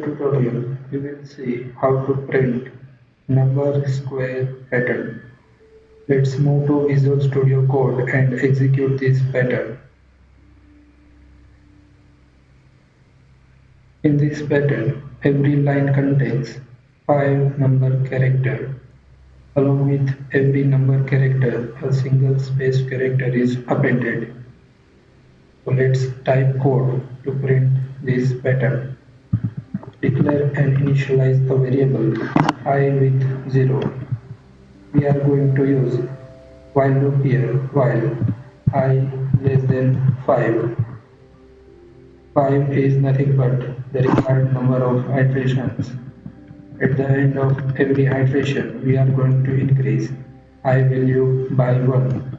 tutorial, we will see how to print number square pattern. Let's move to Visual Studio Code and execute this pattern. In this pattern, every line contains 5 number characters. Along with every number character, a single space character is appended. So let's type code to print this pattern. Declare and initialize a variable I with 0. We are going to use while loop here while I less than 5. 5 is nothing but the required number of iterations. At the end of every iteration, we are going to increase I value by 1.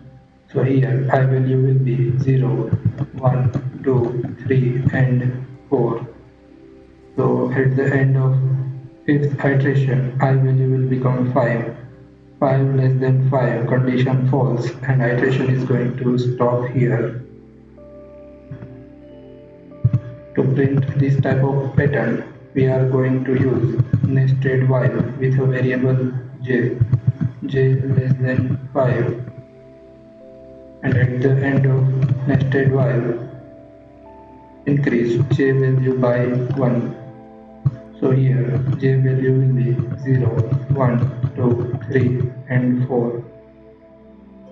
So here I value will be 0, 1, 2, 3 and 4. So at the end of 5th iteration, I value will become 5. 5 less than 5 condition false and iteration is going to stop here. To print this type of pattern, we are going to use nested while with a variable j less than 5, and at the end of nested while increase j value by 1. So here j value will be 0, 1, 2, 3 and 4.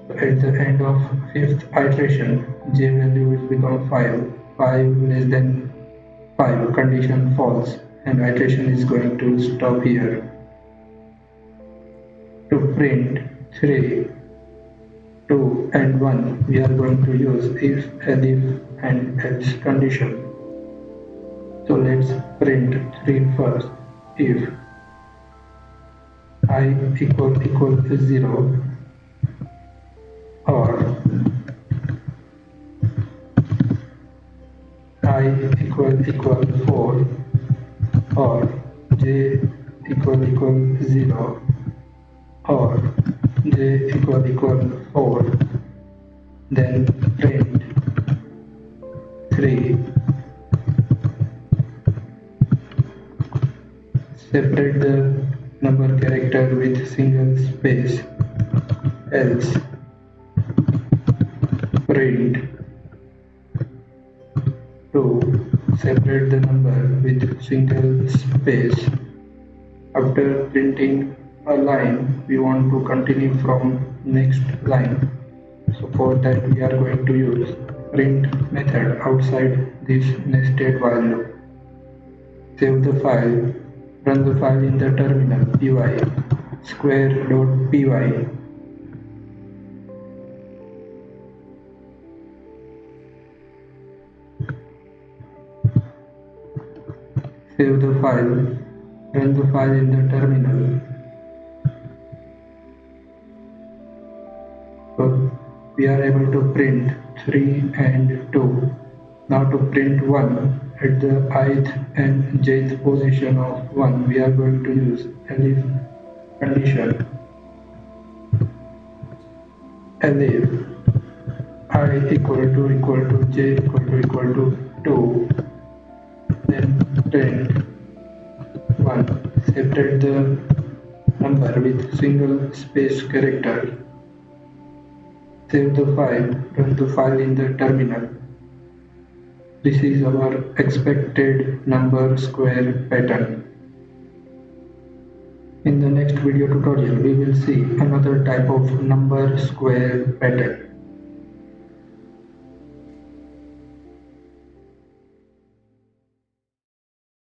So at the end of 5th iteration, j value will become 5. 5 less than 5 condition false and iteration is going to stop here. To print 3, 2 and 1, we are going to use if, elif and else condition. So let's print 3 first. If I equal 0 or I equal 4 or j equal 0 or j equal 4, then print 3. Separate the number character with single space, else print 2. Separate the number with single space. After printing a line, we want to continue from next line. So for that we are going to use print method outside this nested while loop. Save the file. Run the file in the terminal py square.py. Save the file. Run the file in the terminal. So we are able to print 3 and 2. Now to print 1 at the ith and jth position of 1, we are going to use elif condition. Elif I equal to j equal to 2. Then print 1. Separate the number with single space character. Save the file. Run the file in the terminal. This is our expected number square pattern. In the next video tutorial, we will see another type of number square pattern.